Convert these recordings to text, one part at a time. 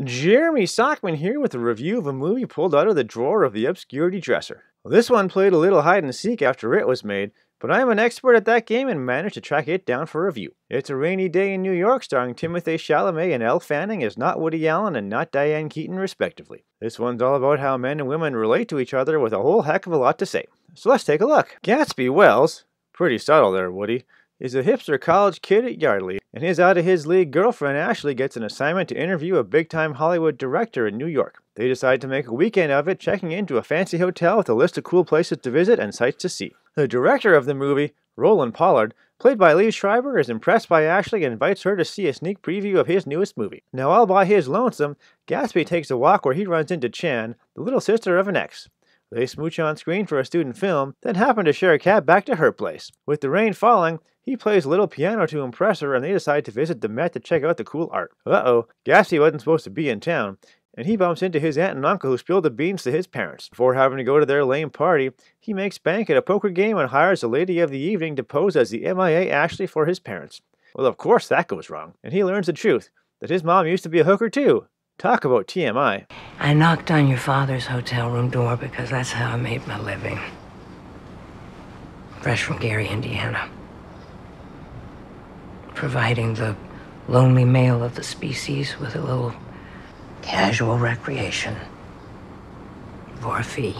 Jeremy Sockman here with a review of a movie pulled out of the drawer of the obscurity dresser. Well, this one played a little hide and seek after it was made, but I am an expert at that game and managed to track it down for review. It's A Rainy Day in New York starring Timothee Chalamet and Elle Fanning as not Woody Allen and not Diane Keaton respectively. This one's all about how men and women relate to each other with a whole heck of a lot to say. So let's take a look. Gatsby Wells, pretty subtle there, Woody, is a hipster college kid at Yardley, and his out-of-his-league girlfriend Ashley gets an assignment to interview a big-time Hollywood director in New York. They decide to make a weekend of it, checking into a fancy hotel with a list of cool places to visit and sights to see. The director of the movie, Roland Pollard, played by Lee Schreiber, is impressed by Ashley and invites her to see a sneak preview of his newest movie. Now all by his lonesome, Gatsby takes a walk where he runs into Chan, the little sister of an ex. They smooch on screen for a student film, then happen to share a cab back to her place. With the rain falling, he plays a little piano to impress her and they decide to visit the Met to check out the cool art. Uh-oh, Gatsby wasn't supposed to be in town, and he bumps into his aunt and uncle who spilled the beans to his parents. Before having to go to their lame party, he makes bank at a poker game and hires a lady of the evening to pose as the MIA Ashley for his parents. Well, of course that goes wrong, and he learns the truth, that his mom used to be a hooker too. Talk about TMI. I knocked on your father's hotel room door because that's how I made my living. Fresh from Gary, Indiana. Providing the lonely male of the species with a little casual recreation for a fee.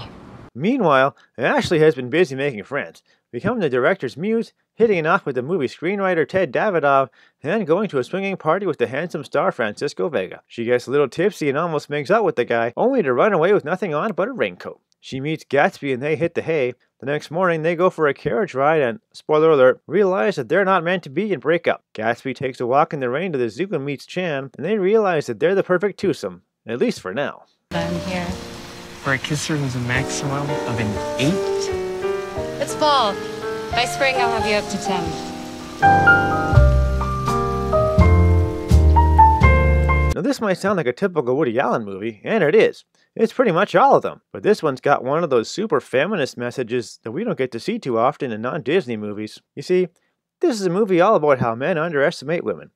Meanwhile, Ashley has been busy making friends, becoming the director's muse, hitting it off with the movie screenwriter Ted Davidoff, and going to a swinging party with the handsome star Francisco Vega. She gets a little tipsy and almost makes out with the guy, only to run away with nothing on but a raincoat. She meets Gatsby and they hit the hay. The next morning they go for a carriage ride and, spoiler alert, realize that they're not meant to be and break up. Gatsby takes a walk in the rain to the zoo and meets Chan, and they realize that they're the perfect twosome, at least for now. I'm here. For a kisser who's a maximum of an 8? It's fall. By spring, I'll have you up to 10. Now this might sound like a typical Woody Allen movie, and it is. It's pretty much all of them, but this one's got one of those super feminist messages that we don't get to see too often in non-Disney movies. You see, this is a movie all about how men underestimate women.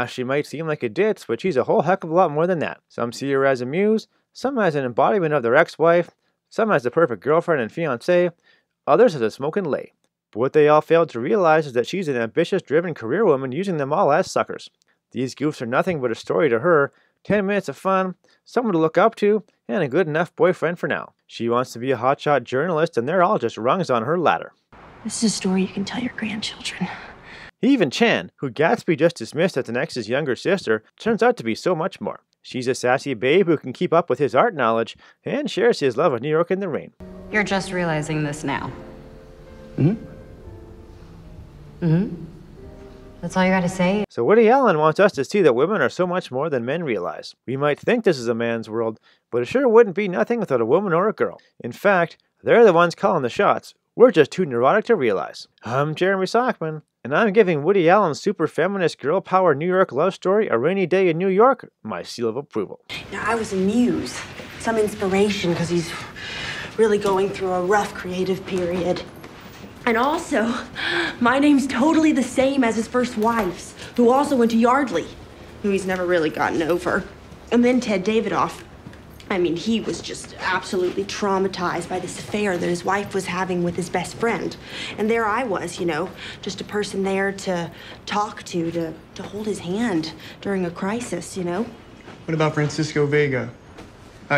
She might seem like a ditz, but she's a whole heck of a lot more than that. Some see her as a muse, some as an embodiment of their ex-wife, some as the perfect girlfriend and fiancée, others as a smoking lay. But what they all failed to realize is that she's an ambitious, driven career woman using them all as suckers. These goofs are nothing but a story to her, 10 minutes of fun, someone to look up to, and a good enough boyfriend for now. She wants to be a hotshot journalist, and they're all just rungs on her ladder. This is a story you can tell your grandchildren. Even Chan, who Gatsby just dismissed as an ex's younger sister, turns out to be so much more. She's a sassy babe who can keep up with his art knowledge, and shares his love of New York in the rain. You're just realizing this now. That's all you gotta say? So Woody Allen wants us to see that women are so much more than men realize. We might think this is a man's world, but it sure wouldn't be nothing without a woman or a girl. In fact, they're the ones calling the shots. We're just too neurotic to realize. I'm Jeremy Sockman, and I'm giving Woody Allen's super feminist girl power New York love story, A Rainy Day in New York, my seal of approval. Now, I was a muse, some inspiration, because he's really going through a rough creative period. And also, my name's totally the same as his first wife's, who also went to Yardley, who he's never really gotten over. And then Ted Davidoff. I mean, he was just absolutely traumatized by this affair that his wife was having with his best friend. And there I was, you know, just a person there to talk to hold his hand during a crisis, you know? What about Francisco Vega?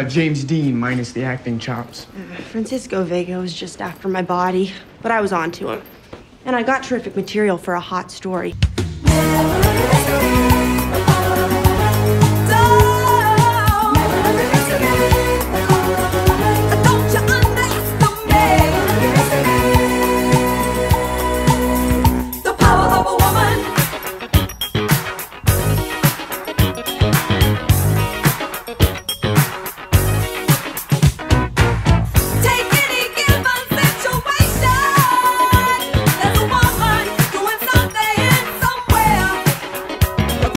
James Dean minus the acting chops. Francisco Vega was just after my body, but I was on to him. And I got terrific material for a hot story.